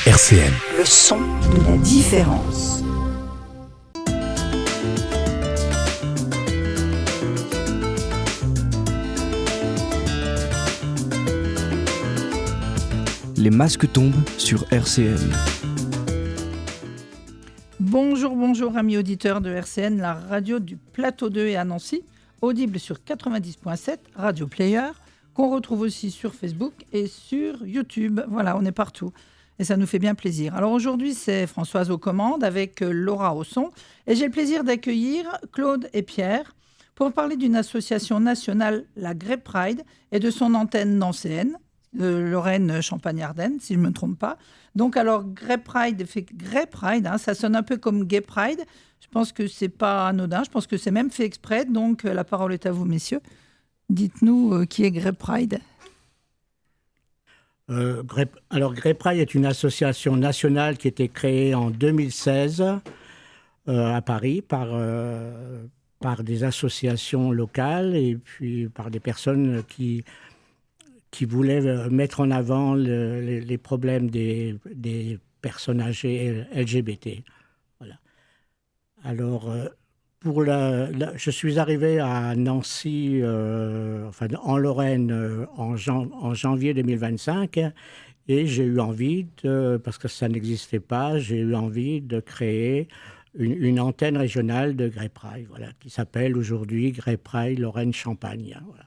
RCN. Le son de la différence. Les masques tombent sur RCN. Bonjour amis auditeurs de RCN, la radio du Plateau 2 et à Nancy, audible sur 90.7, Radio Player, qu'on retrouve aussi sur Facebook et sur YouTube. Voilà, on est partout et ça nous fait bien plaisir. Alors aujourd'hui, c'est Françoise aux commandes avec Laura au son et j'ai le plaisir d'accueillir Claude et Pierre pour parler d'une association nationale, la Grey Pride, et de son antenne nancéenne, de Lorraine Champagne-Ardenne, si je ne me trompe pas. Donc, alors, Grey Pride, ça sonne un peu comme Gay Pride. Je pense que ce n'est pas anodin, je pense que c'est même fait exprès. Donc, la parole est à vous, messieurs. Dites-nous qui est Grey Pride. Grey Pride est une association nationale qui a été créée en 2016 à Paris par des associations locales et puis par des personnes qui voulaient mettre en avant les problèmes des personnes âgées LGBT. Voilà. Alors, je suis arrivé à Nancy, en Lorraine, en janvier 2025, et j'ai eu envie, parce que ça n'existait pas, j'ai eu envie de créer une antenne régionale de Grey Pride, voilà, qui s'appelle aujourd'hui Grey Pride Lorraine Champagne. Voilà.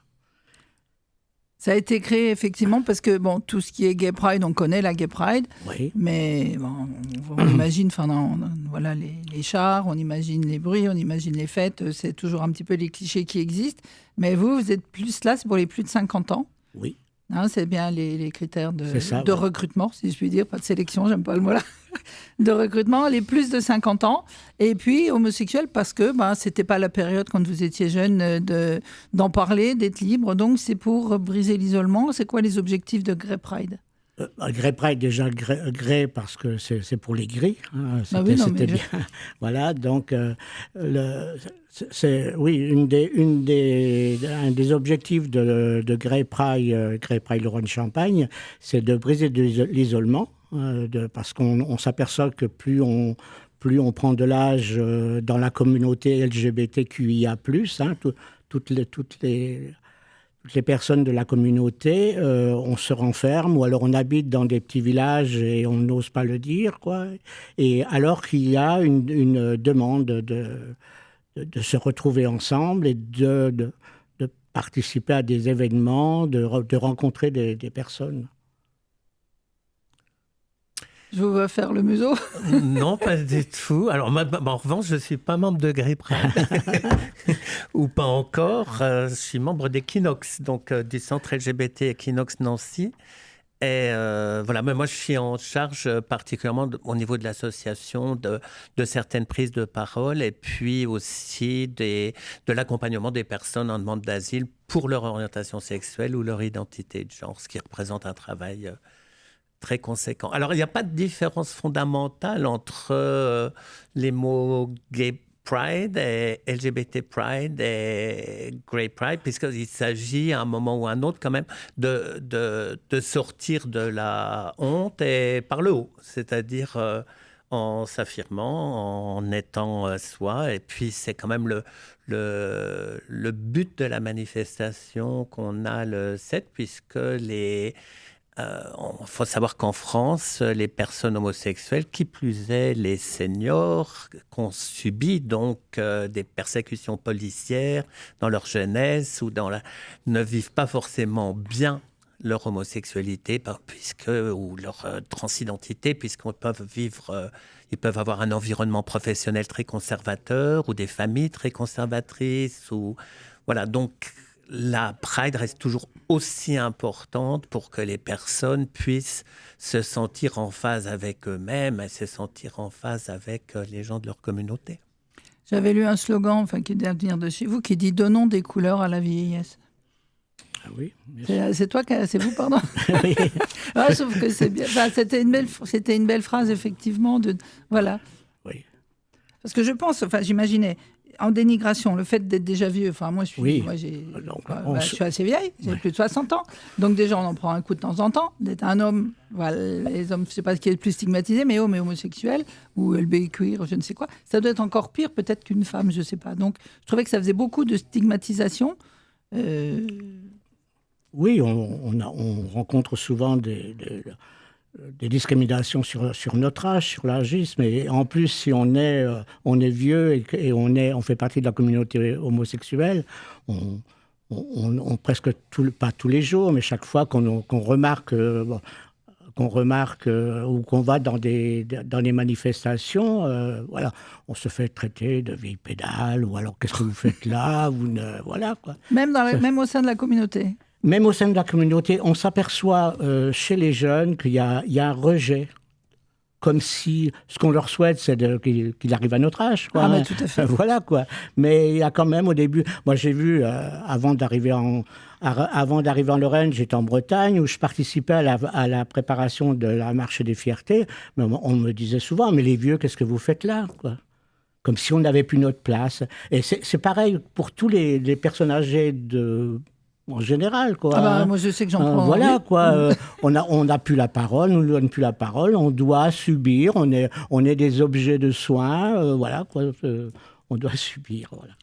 Ça a été créé effectivement parce que tout ce qui est Gay Pride, on connaît la Gay Pride, oui. Mais on imagine, voilà, les chars, on imagine les bruits, on imagine les fêtes, c'est toujours un petit peu les clichés qui existent. Mais vous êtes plus là, c'est pour les plus de 50 ans. Oui. Hein, c'est bien les critères de recrutement, si je puis dire, pas de sélection, j'aime pas le mot-là, de recrutement, les plus de 50 ans. Et puis homosexuel parce que c'était pas la période quand vous étiez jeune d'en parler, d'être libre. Donc c'est pour briser l'isolement. C'est quoi les objectifs de Grey Pride ? Grey Pride, déjà, Grey parce que c'est pour les gris. Hein, c'était bien. Voilà, donc, c'est un des objectifs de Grey Pride Lorraine Champagne, c'est de briser l'isolement, parce qu'on s'aperçoit que plus on prend de l'âge dans la communauté LGBTQIA+, toutes les personnes de la communauté, on se renferme ou alors on habite dans des petits villages et on n'ose pas le dire, quoi. Et alors qu'il y a une demande de se retrouver ensemble et de participer à des événements, de rencontrer des personnes. Je vous vois faire le museau. Non, pas du tout. Alors, en revanche, je ne suis pas membre de Grey Pride. Ou pas encore. Je suis membre d'Equinox, donc du centre LGBT Equinox Nancy. Et voilà, mais moi, je suis en charge particulièrement au niveau de l'association de certaines prises de parole et puis aussi de l'accompagnement des personnes en demande d'asile pour leur orientation sexuelle ou leur identité de genre, ce qui représente un travail très conséquent. Alors, il n'y a pas de différence fondamentale entre les mots Gay Pride et LGBT Pride et Grey Pride, puisqu'il s'agit à un moment ou à un autre quand même de sortir de la honte et par le haut, c'est-à-dire en s'affirmant, en étant soi. Et puis, c'est quand même le but de la manifestation qu'on a le 7, puisque il faut savoir qu'en France, les personnes homosexuelles, qui plus est les seniors, qu'on subit donc des persécutions policières dans leur jeunesse ou ne vivent pas forcément bien leur homosexualité ou leur transidentité, puisqu'ils ils peuvent avoir un environnement professionnel très conservateur ou des familles très conservatrices. Voilà, donc la Pride reste toujours aussi importante pour que les personnes puissent se sentir en phase avec eux-mêmes et se sentir en phase avec les gens de leur communauté. J'avais lu un slogan qui doit venir de chez vous qui dit « Donnons des couleurs à la vieillesse ». Ah oui, c'est vous, pardon. Oui. Sauf que c'est bien. C'était une belle phrase, effectivement. Voilà. Oui. Parce que je pense, j'imaginais, en dénigration, le fait d'être déjà vieux, enfin moi je suis assez vieille, j'ai plus de 60 ans, donc déjà on en prend un coup de temps en temps, d'être un homme, voilà, les hommes, je ne sais pas ce qui est le plus stigmatisé, mais homme et homosexuel, ou LGBTQI, je ne sais quoi, ça doit être encore pire peut-être qu'une femme, je ne sais pas. Donc je trouvais que ça faisait beaucoup de stigmatisation. Oui, on rencontre souvent des discriminations sur notre âge, sur l'âgisme. Et en plus, si on est vieux et on fait partie de la communauté homosexuelle, on presque pas tous les jours, mais chaque fois qu'on remarque ou qu'on va dans des manifestations, voilà, on se fait traiter de vieille pédale, ou alors qu'est-ce que vous faites là, voilà quoi. Même au sein de la communauté. Même au sein de la communauté, on s'aperçoit chez les jeunes qu'il y a un rejet, comme si ce qu'on leur souhaite, c'est qu'il arrive à notre âge, quoi. Ah, tout à fait. Voilà, quoi. Mais il y a quand même au début... Moi, j'ai vu, avant d'arriver en Lorraine, j'étais en Bretagne, où je participais à la préparation de la marche des fiertés. Mais on me disait souvent, mais les vieux, qu'est-ce que vous faites là, quoi? Comme si on n'avait plus notre place. Et c'est pareil pour tous les personnes âgées en général, quoi. Moi, je sais que j'en prends. Voilà, quoi. On n'a plus la parole, on ne nous donne plus la parole, on doit subir, on est des objets de soins, voilà, quoi. On doit subir, voilà.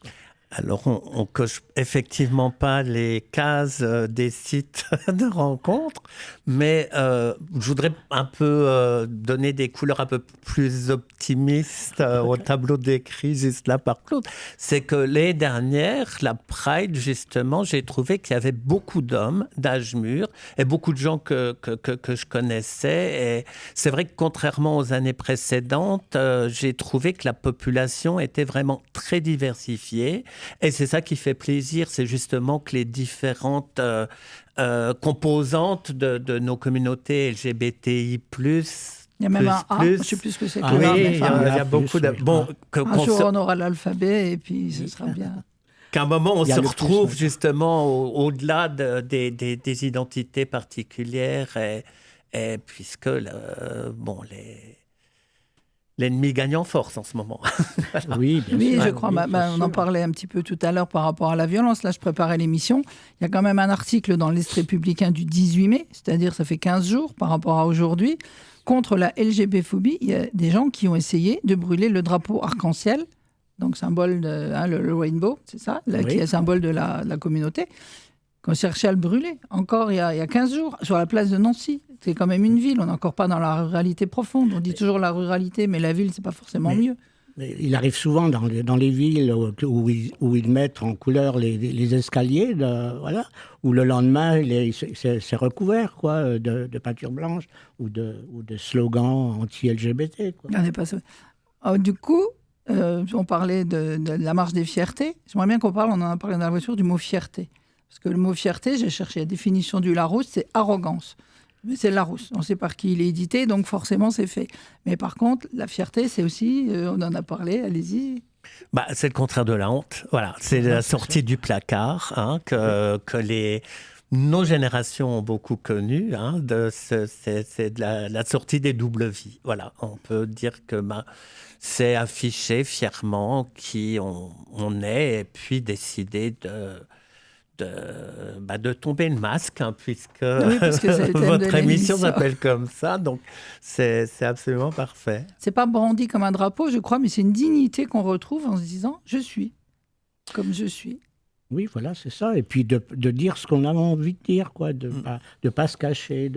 Alors, on coche effectivement pas les cases des sites de rencontres, mais je voudrais un peu donner des couleurs un peu plus optimistes au tableau décrit juste là par Claude. C'est que l'année dernière, la Pride, justement, j'ai trouvé qu'il y avait beaucoup d'hommes d'âge mûr et beaucoup de gens que je connaissais. Et c'est vrai que contrairement aux années précédentes, j'ai trouvé que la population était vraiment très diversifiée. Et c'est ça qui fait plaisir, c'est justement que les différentes composantes de nos communautés LGBTI+, il y a même un A, je ne sais plus ce que c'est. Oui, il y a beaucoup de... Bon, un jour, on aura l'alphabet et puis ce sera bien. Qu'à un moment, on se retrouve justement au-delà des identités particulières et puisque l'ennemi gagne en force en ce moment. Voilà. Oui, je crois. On en parlait un petit peu tout à l'heure par rapport à la violence. Là, je préparais l'émission. Il y a quand même un article dans l'Est républicain du 18 mai, c'est-à-dire ça fait 15 jours par rapport à aujourd'hui, contre la LGBT-phobie. Il y a des gens qui ont essayé de brûler le drapeau arc-en-ciel, donc symbole le rainbow, c'est ça, qui est symbole de la communauté, qu'on cherchait à le brûler. Encore il y a 15 jours, sur la place de Nancy. C'est quand même une ville, on n'est encore pas dans la ruralité profonde. On dit toujours la ruralité, mais la ville, c'est pas forcément mieux. Mais il arrive souvent dans les villes où ils mettent en couleur les escaliers, voilà, où le lendemain, c'est recouvert, quoi, de peinture blanche ou de slogans anti-LGBT, quoi. Du coup, on parlait de la marche des fiertés. J'aimerais bien on en a parlé dans la voiture, du mot fierté. Parce que le mot fierté, j'ai cherché la définition du Larousse, c'est arrogance. Mais c'est le Larousse, on sait par qui il est édité, donc forcément c'est fait. Mais par contre, la fierté, c'est aussi, on en a parlé, allez-y. C'est le contraire de la honte. Voilà, c'est la sortie du placard que nos générations ont beaucoup connu. C'est la sortie des doubles vies. Voilà, on peut dire que c'est afficher fièrement qui on est et puis décider de tomber le masque, puisque votre émission s'appelle comme ça, donc c'est absolument parfait. C'est pas brandi comme un drapeau, je crois, mais c'est une dignité qu'on retrouve en se disant « je suis comme je suis ». Oui, voilà, c'est ça. Et puis de dire ce qu'on a envie de dire, quoi, de pas se cacher.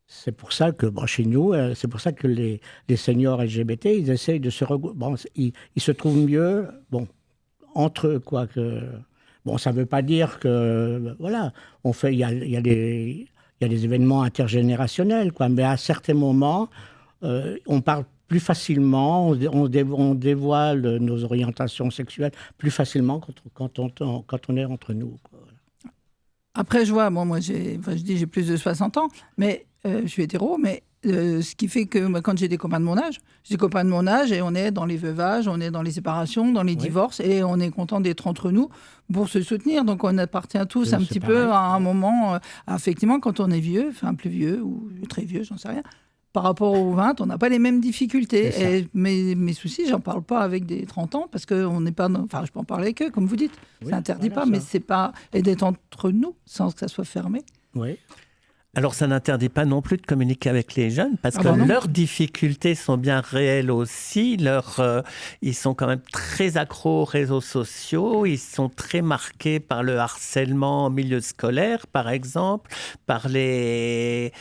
C'est pour ça que, chez nous, c'est pour ça que les seniors LGBT, ils essayent de se ils se trouvent mieux, entre eux, quoi, que... ça ne veut pas dire que, voilà, il y a des événements intergénérationnels, quoi, mais à certains moments, on parle plus facilement, on dévoile nos orientations sexuelles plus facilement quand on est entre nous, quoi. Après, je vois, moi j'ai plus de 60 ans, mais je suis hétéro, mais ce qui fait que quand j'ai des copains de mon âge, et on est dans les veuvages, on est dans les séparations, dans les divorces, et on est content d'être entre nous pour se soutenir. Donc on appartient tous un petit peu à un moment, effectivement, quand on est vieux, enfin plus vieux ou très vieux, j'en sais rien, par rapport aux 20, on n'a pas les mêmes difficultés. C'est ça. Et mes soucis, j'en parle pas avec des 30 ans, parce qu'on n'est pas... Enfin, je peux en parler avec eux, comme vous dites. Oui, ça interdit voilà, pas, ça. mais c'est pas... Et d'être entre nous, sans que ça soit fermé. Oui. Alors, ça n'interdit pas non plus de communiquer avec les jeunes parce que non. leurs difficultés sont bien réelles aussi. Ils sont quand même très accros aux réseaux sociaux. Ils sont très marqués par le harcèlement en milieu scolaire, par exemple, par les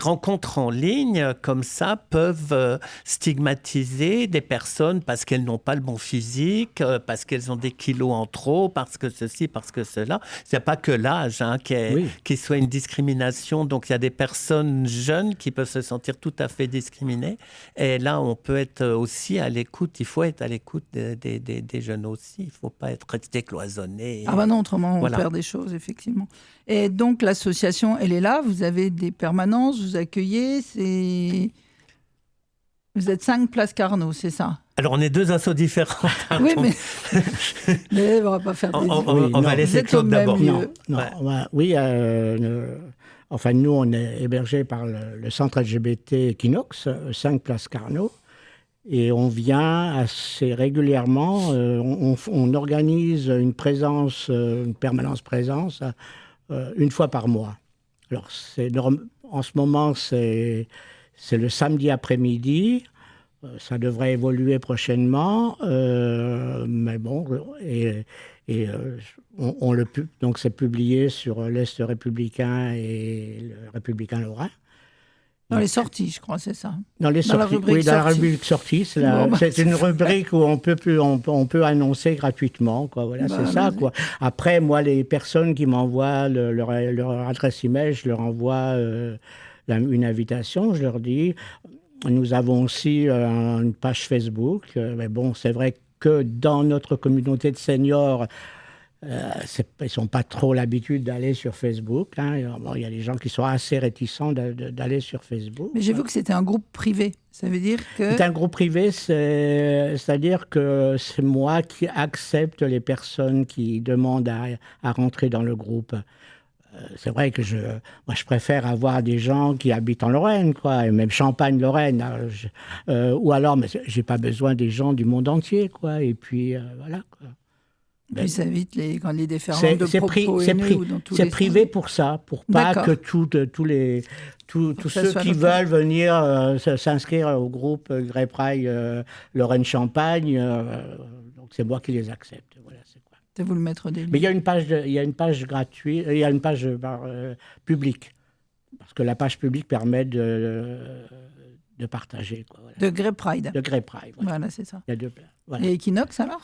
rencontres en ligne, comme ça, peuvent stigmatiser des personnes parce qu'elles n'ont pas le bon physique, parce qu'elles ont des kilos en trop, parce que ceci, parce que cela. Il n'y a pas que l'âge qui soit une discrimination. Donc, il y a des personnes jeunes qui peuvent se sentir tout à fait discriminées. Et là, on peut être aussi à l'écoute. Il faut être à l'écoute des jeunes aussi. Il ne faut pas rester cloisonné. Ah bah non, autrement, Voilà. on perd des choses, effectivement. Et donc, l'association, elle est là. Vous avez des permanences, vous accueillez. Vous êtes 5 Place Carnot, c'est ça? Alors, on est deux assos différents. Oui, mais on va pas faire des... On va laisser Vous êtes au Claude même d'abord. lieu. Non, Ouais. oui, enfin, nous, on est hébergés par le centre LGBT Equinox, 5 Place Carnot, et on vient assez régulièrement. On organise une permanence présence, une fois par mois. Alors, en ce moment, c'est le samedi après-midi. Ça devrait évoluer prochainement, mais bon, donc c'est publié sur l'Est républicain et le Républicain Lorrain. Dans les sorties, je crois, c'est ça. Dans les Dans la sorties, rubrique oui, dans la sorties. rubrique sortie, Bon, bah, c'est une rubrique où on peut annoncer gratuitement, quoi. Voilà, Bah, c'est ça, vas-y. quoi. Après, moi, les personnes qui m'envoient leur adresse email, je leur envoie une invitation, je leur dis. Nous avons aussi une page Facebook, mais bon, c'est vrai que dans notre communauté de seniors, ils n'ont pas trop l'habitude d'aller sur Facebook. Hein. Bon, il y a des gens qui sont assez réticents d'aller sur Facebook. Mais j'ai vu que c'était un groupe privé. Ça veut dire que... C'est un groupe privé, c'est-à-dire que c'est moi qui accepte les personnes qui demandent à rentrer dans le groupe. C'est vrai que moi, je préfère avoir des gens qui habitent en Lorraine, quoi, et même Champagne-Lorraine. Ou alors, mais j'ai pas besoin des gens du monde entier, quoi. Et puis, voilà, quoi. Puis ça évite les déferlantes C'est de propos haineux ou dans tous les privé sens. pour ça, pour pas D'accord. que tous que ça ceux soit qui local. veulent venir s'inscrire au groupe Grey Pride Lorraine-Champagne, donc c'est moi qui les accepte. Voilà, c'est quoi. C'est vous le maître des lieux. Mais il y a une page gratuite, il y a une page publique, parce que la page publique permet de partager, quoi, voilà. De Grey Pride. De Grey Pride. Voilà. Voilà, c'est ça. Il y a deux. Voilà. Et Equinox, alors?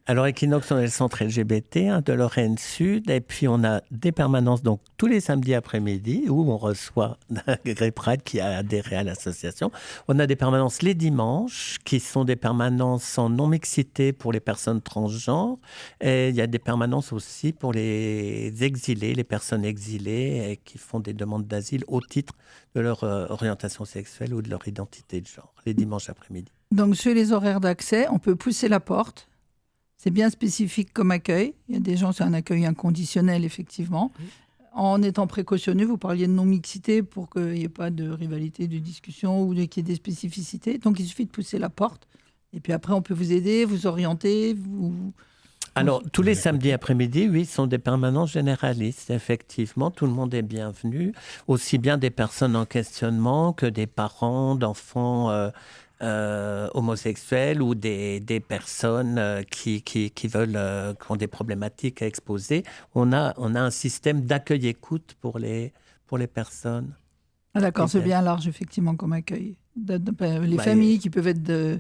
Alors, Equinox, on est le centre LGBT de Lorraine Sud. Et puis, on a des permanences donc tous les samedis après-midi où on reçoit Grey Pride qui a adhéré à l'association. On a des permanences les dimanches qui sont des permanences en non-mixité pour les personnes transgenres. Et il y a des permanences aussi pour les exilés, les personnes exilées et qui font des demandes d'asile au titre de leur orientation sexuelle ou de leur identité de genre, les dimanches après-midi. Donc, sur les horaires d'accès, on peut pousser la porte. C'est bien spécifique comme accueil. Il y a des gens, c'est un accueil inconditionnel, effectivement. Oui. En étant précautionneux, vous parliez de non-mixité pour qu'il n'y ait pas de rivalité, de discussion ou qu'il y ait des spécificités. Donc, il suffit de pousser la porte. Et puis après, on peut vous aider, vous orienter. Alors, tous les samedis après-midi, oui, sont des permanences généralistes, effectivement. Tout le monde est bienvenu. Aussi bien des personnes en questionnement que des parents d'enfants homosexuels ou des personnes qui veulent, qui ont des problématiques à exposer. On a un système d'accueil-écoute pour les personnes. Ah d'accord, c'est bien large, effectivement, comme accueil. Les familles qui peuvent être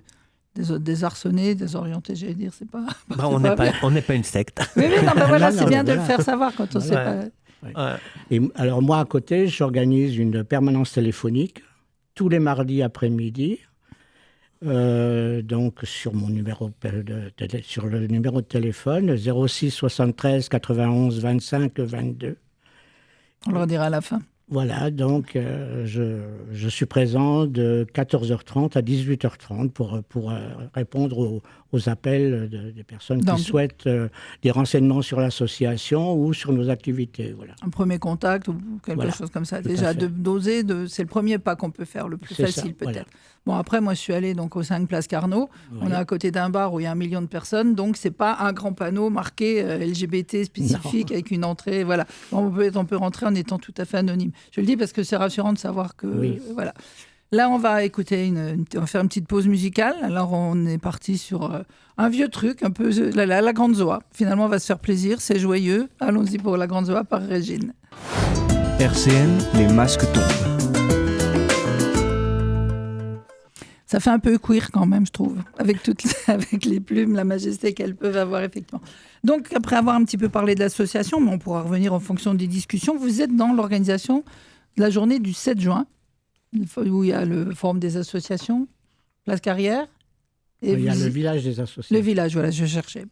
désarçonnées, désorientées, j'allais dire, c'est pas... On n'est pas une secte. Oui, non, voilà, c'est bien de le faire savoir quand on ne sait pas... Ouais. Et alors moi, à côté, j'organise une permanence téléphonique tous les mardis après-midi. Donc sur mon numéro sur le numéro de téléphone 06 73 91 25 22. On le redira à la fin. Voilà, donc je suis présent de 14h30 à 18h30 pour répondre aux appels des personnes Donc, qui souhaitent des renseignements sur l'association ou sur nos activités. Voilà. un premier contact ou quelque chose comme ça. Tout Déjà, à fait. d'oser, c'est le premier pas qu'on peut faire, le plus C'est facile ça, peut-être. voilà. Bon, après, moi, je suis allée donc, au 5 Place Carnot. Oui. On est à côté d'un bar où il y a 1 million de personnes, donc c'est pas un grand panneau marqué LGBT spécifique avec une entrée. Voilà. On peut rentrer en étant tout à fait anonyme. Je le dis parce que c'est rassurant de savoir que... Oui. Voilà. Là, on va écouter on va faire une petite pause musicale. Alors, on est parti sur un vieux truc, un peu la Grande Zoa. Finalement, on va se faire plaisir, c'est joyeux. Allons-y pour la Grande Zoa par Régine. RCN, les masques tombent. Ça fait un peu queer quand même, je trouve, avec les plumes, la majesté qu'elles peuvent avoir, effectivement. Donc, après avoir un petit peu parlé de l'association, mais on pourra revenir en fonction des discussions, vous êtes dans l'organisation de la journée du 7 juin, où il y a le forum des associations, Place Carrière. Et Il y a le village des associations. Le village, voilà, je cherchais.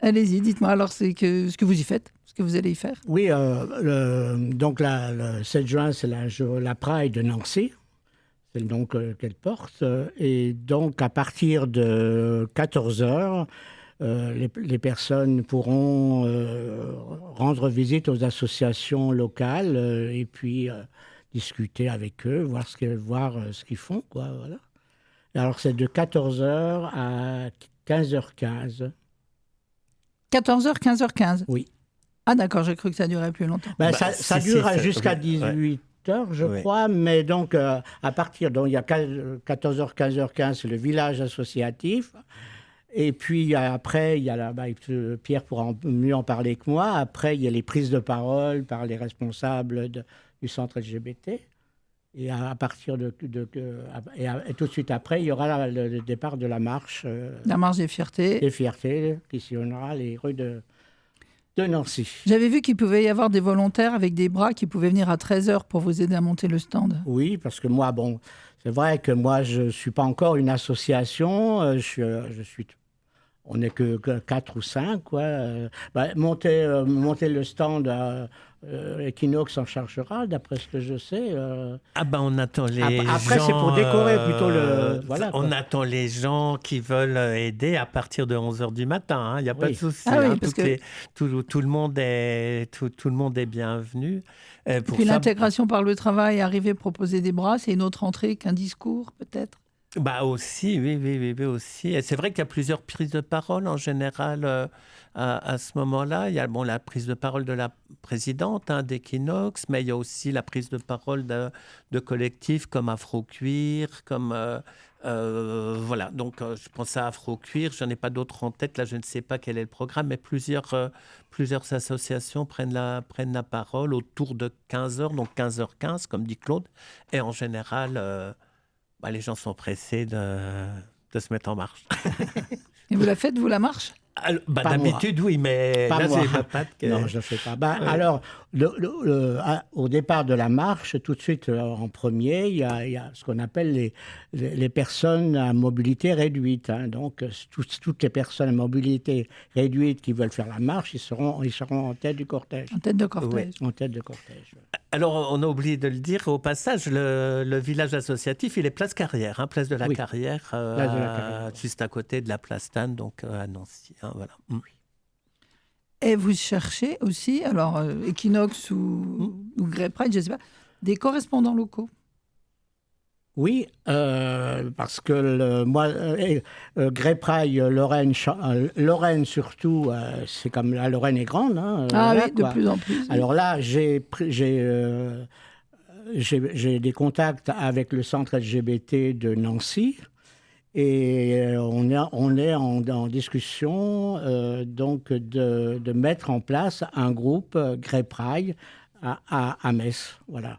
Allez-y, dites-moi alors ce que vous y faites, ce que vous allez y faire. Oui, donc le 7 juin, c'est la Pride de Nancy. C'est le nom qu'elle porte. Et donc, à partir de 14h, les personnes pourront rendre visite aux associations locales et puis discuter avec eux, voir ce qu'ils font, quoi, voilà. Alors, c'est de 14h à 15h15. 14h, 15h15 Oui. Ah d'accord, j'ai cru que ça durait plus longtemps. Ça dure jusqu'à 18h, je crois, mais donc à partir, donc il y a 14h, 15h15, c'est le village associatif. Et puis après, il y a Pierre pourra mieux en parler que moi. Après, il y a les prises de parole par les responsables du centre LGBT. Et à partir et tout de suite après, il y aura le départ de la marche. La marche des fiertés. Des fiertés, qui sillonnera les rues de Nancy. J'avais vu qu'il pouvait y avoir des volontaires avec des bras qui pouvaient venir à 13h pour vous aider à monter le stand. Oui, parce que moi, c'est vrai que moi, je ne suis pas encore une association. On n'est que 4 ou 5, quoi. Monter le stand, Equinox en chargera, d'après ce que je sais. On attend les gens... Après, c'est pour décorer plutôt le... Voilà, on attend les gens qui veulent aider à partir de 11h du matin. Il n'y a pas de souci. Tout le monde est bienvenu. Puis l'intégration par le travail, arriver, proposer des bras, c'est une autre entrée qu'un discours, peut-être. Aussi, oui, aussi. Et c'est vrai qu'il y a plusieurs prises de parole en général à ce moment-là. Il y a la prise de parole de la présidente d'Equinox, mais il y a aussi la prise de parole de collectifs comme Afro-Cuir, comme... voilà, donc je pense à Afro-Cuir, je n'en ai pas d'autres en tête, là je ne sais pas quel est le programme, mais plusieurs associations prennent la parole autour de 15h, donc 15h15, comme dit Claude, et en général... les gens sont pressés de se mettre en marche. Et vous la faites, vous, la marche ? D'habitude, oui, mais pas là, moi. c'est ma patte. Non, je ne fais pas. Alors, au départ de la marche, tout de suite, en premier, il y a ce qu'on appelle les personnes à mobilité réduite. Donc, toutes les personnes à mobilité réduite qui veulent faire la marche, ils seront en tête du cortège. En tête de cortège. Oui, en tête de cortège. Alors, on a oublié de le dire au passage, le village associatif, il est place Carrière, place de la Carrière, juste à côté de la place Stan, donc à Nancy. Voilà. Et vous cherchez aussi, alors Equinox ou Grey Pride, je ne sais pas, des correspondants locaux. Oui, parce que Grey Pride, Lorraine surtout, c'est comme la Lorraine est grande. De plus en plus. Alors là, j'ai des contacts avec le centre LGBT de Nancy et on est en discussion donc de mettre en place un groupe Grey Pride à Metz. Voilà.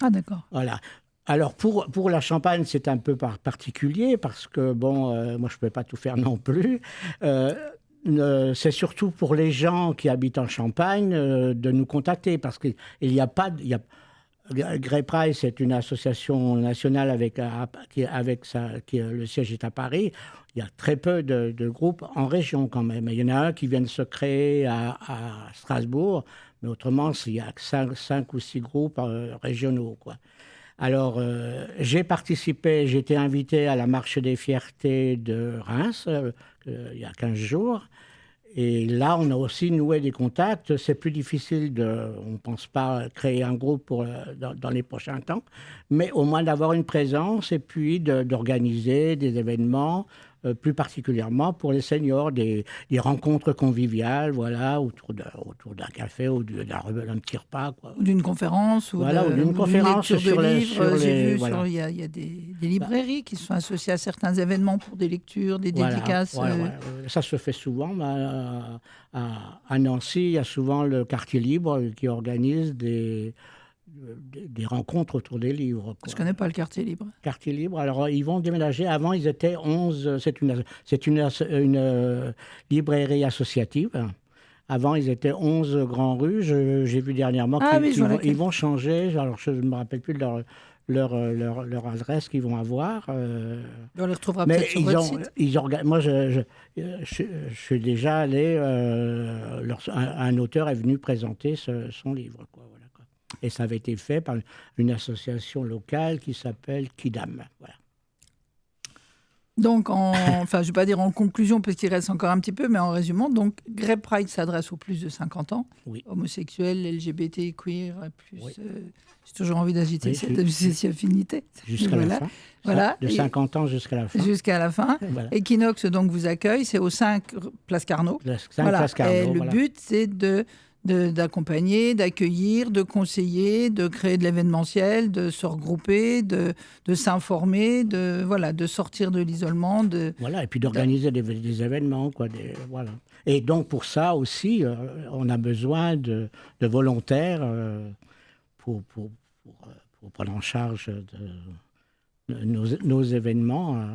Ah d'accord. Voilà. Alors, pour la Champagne, c'est un peu particulier parce que, moi, je ne peux pas tout faire non plus. C'est surtout pour les gens qui habitent en Champagne de nous contacter parce qu'il n'y a pas... Grey Pride, c'est une association nationale le siège est à Paris. Il y a très peu de groupes en région quand même. Il y en a un qui vient de se créer à Strasbourg, mais autrement, il y a 5 ou 6 groupes régionaux, quoi. Alors, j'ai été invité à la Marche des Fiertés de Reims, il y a 15 jours. Et là, on a aussi noué des contacts. C'est plus difficile on ne pense pas créer un groupe dans les prochains temps, mais au moins d'avoir une présence et puis d'organiser des événements, plus particulièrement pour les seniors, des rencontres conviviales, voilà, autour d'un café ou d'un petit repas, quoi. Ou d'une conférence, ou d'une conférence sur les livres. J'ai vu, voilà. il y a des librairies qui sont associées à certains événements pour des lectures, des dédicaces. Voilà. Ça se fait souvent. À Nancy, il y a souvent le Quartier Libre qui organise des rencontres autour des livres, quoi. Je ne connais pas le Quartier Libre. Quartier Libre, alors ils vont déménager. Avant, ils étaient 11. C'est une librairie associative. Avant, ils étaient 11 Grand Rue. J'ai vu dernièrement qu'ils vont changer. Alors, je ne me rappelle plus de leur adresse qu'ils vont avoir. On les retrouvera peut-être sur votre site. Moi, je suis déjà allé. Un auteur est venu présenter son livre, quoi, voilà. Et ça avait été fait par une association locale qui s'appelle Kidam. Voilà. Donc, je ne vais pas dire en conclusion, parce qu'il reste encore un petit peu, mais en résumant, donc, Grey Pride s'adresse aux plus de 50 ans, oui. Homosexuels, LGBT, queer, plus... Oui. J'ai toujours envie d'agiter cette affinité. Jusqu'à la fin. Voilà. De 50 ans jusqu'à la fin. Jusqu'à la fin. Voilà. Equinox, donc, vous accueille, c'est au 5 Place Carnot. Place Carnot, et le but, c'est d'accompagner, d'accueillir, de conseiller, de créer de l'événementiel, de se regrouper, de s'informer, de sortir de l'isolement. Voilà, et puis d'organiser des événements, quoi. Voilà. Et donc, pour ça aussi, on a besoin de volontaires pour prendre en charge nos événements.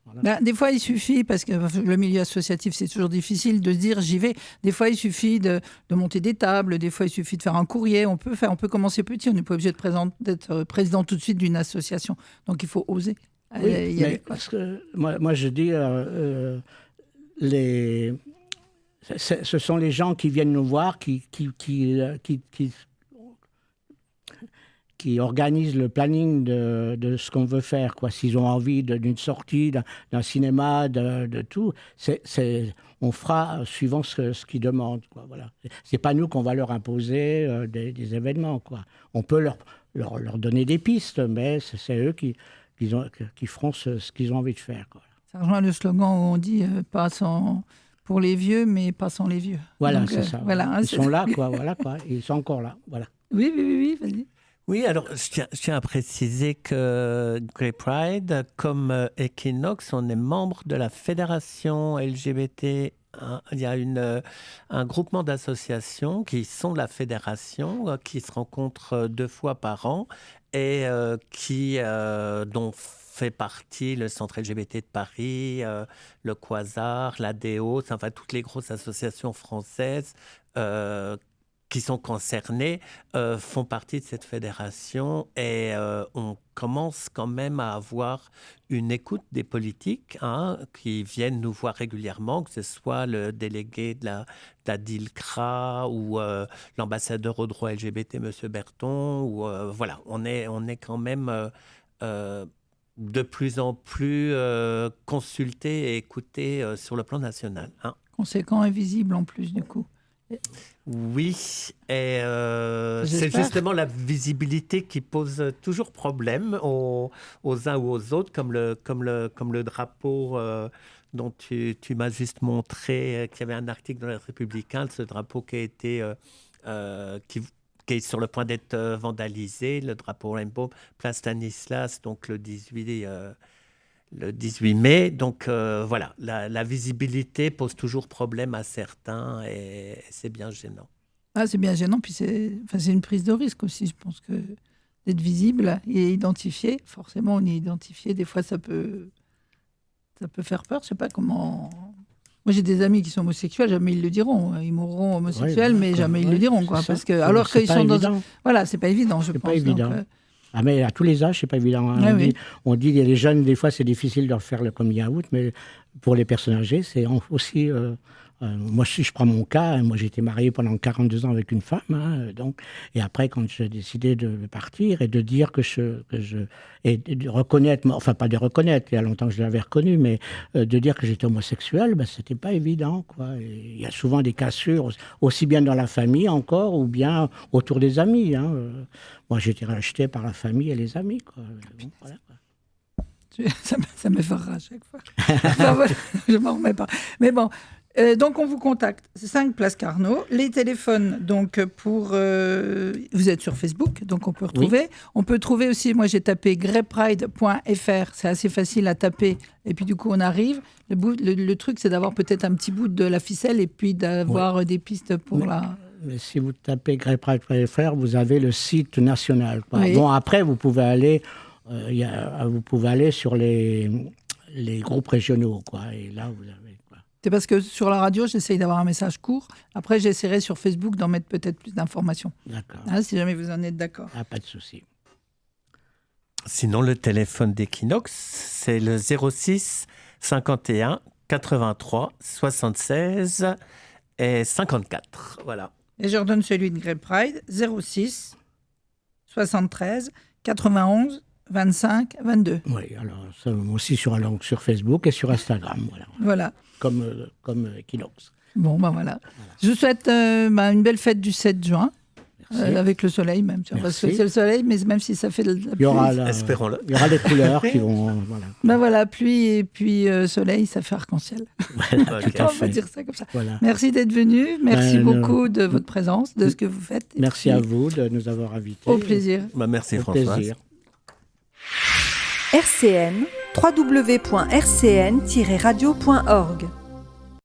Voilà. Des fois, il suffit, parce que le milieu associatif, c'est toujours difficile de se dire j'y vais. Des fois, il suffit de monter des tables. Des fois, il suffit de faire un courrier. On peut commencer petit. On n'est pas obligé d'être président tout de suite d'une association. Donc, il faut oser. Oui, parce que moi, je dis, ce sont les gens qui viennent nous voir, qui organisent le planning de ce qu'on veut faire, quoi. S'ils ont envie d'une sortie, d'un cinéma, de tout, on fera suivant ce qu'ils demandent, quoi. Voilà. C'est pas nous qu'on va leur imposer des événements, quoi. On peut leur donner des pistes, mais c'est eux qui feront ce qu'ils ont envie de faire, quoi. Ça rejoint le slogan où on dit pour les vieux, mais pas sans les vieux. Voilà, donc, c'est ça. Voilà, ils sont là, quoi. Voilà, quoi. Ils sont encore là. Voilà. Oui, vas-y. Oui, alors je tiens à préciser que Grey Pride, comme Equinox, on est membre de la fédération LGBT. Il y a un groupement d'associations qui sont de la fédération, qui se rencontrent 2 fois par an et dont fait partie le Centre LGBT de Paris, le Quasar, l'ADO, enfin toutes les grosses associations françaises qui sont concernés font partie de cette fédération et on commence quand même à avoir une écoute des politiques qui viennent nous voir régulièrement, que ce soit le délégué de la DILCRA ou l'ambassadeur aux droits LGBT, M. Berton. Voilà, on est quand même de plus en plus consulté et écouté sur le plan national. Conséquent et visible en plus, du coup. Oui, et c'est justement la visibilité qui pose toujours problème aux uns ou aux autres, comme le drapeau dont tu m'as juste montré, qu'il y avait un article dans les Républicains, ce drapeau qui a été qui est sur le point d'être vandalisé, le drapeau Rainbow, place Stanislas, donc le 18 mai. Donc voilà, la visibilité pose toujours problème à certains et c'est bien gênant. C'est bien gênant, puis c'est une prise de risque aussi, je pense que d'être visible et identifié, forcément on est identifié, des fois ça peut faire peur, je sais pas comment... Moi j'ai des amis qui sont homosexuels, jamais ils le diront, ils mourront homosexuels, mais jamais ils le diront, quoi, parce que alors qu'ils sont dans... Voilà, c'est pas évident, je pense. Pas évident. Donc, mais à tous les âges, c'est pas évident. On dit les jeunes, des fois, c'est difficile de leur faire le coming out, mais pour les personnes âgées, c'est aussi Moi, si je prends mon cas, moi j'ai été marié pendant 42 ans avec une femme, donc, et après quand j'ai décidé de partir et de dire et de reconnaître, enfin pas de reconnaître, il y a longtemps que je l'avais reconnu, mais de dire que j'étais homosexuel, c'était pas évident, quoi. Et il y a souvent des cassures, aussi bien dans la famille encore, ou bien autour des amis. Moi j'ai été racheté par la famille et les amis, quoi. Bon, voilà, quoi. Ça m'effleura à chaque fois. Enfin, voilà, je m'en remets pas. Mais bon, donc on vous contacte. C'est 5 Place Carnot. Les téléphones, donc vous êtes sur Facebook, donc on peut retrouver. Oui. On peut trouver aussi, moi j'ai tapé greypride.fr, c'est assez facile à taper. Et puis du coup on arrive. Le truc c'est d'avoir peut-être un petit bout de la ficelle et puis d'avoir des pistes pour Mais si vous tapez greypride.fr, vous avez le site national, quoi. Oui. Bon, après vous pouvez aller... vous pouvez aller sur les groupes régionaux, quoi. Et là, vous avez quoi. C'est parce que sur la radio, j'essaye d'avoir un message court. Après, j'essaierai sur Facebook d'en mettre peut-être plus d'informations. D'accord. Si jamais vous en êtes d'accord. Pas de souci. Sinon, le téléphone d'Equinox, c'est le 06 51 83 76 et 54. Voilà. Et je redonne celui de Grey Pride, 06 73 91 25 22. Oui, alors ça aussi sur Facebook et sur Instagram, Voilà. Comme Equinox. Bon, voilà. Je vous souhaite une belle fête du 7 juin. Avec le soleil même. Parce que c'est le soleil, mais même si ça fait de la pluie. Espérons-le. Il y aura des couleurs qui vont... Voilà, pluie et puis soleil, ça fait arc-en-ciel. Voilà, tout à On fait. va dire ça comme ça. Voilà. Merci d'être venu. Merci beaucoup de votre présence, de ce que vous faites. Merci à vous de nous avoir invités. Au plaisir. Merci Françoise. Plaisir. RCN, www.rcn-radio.org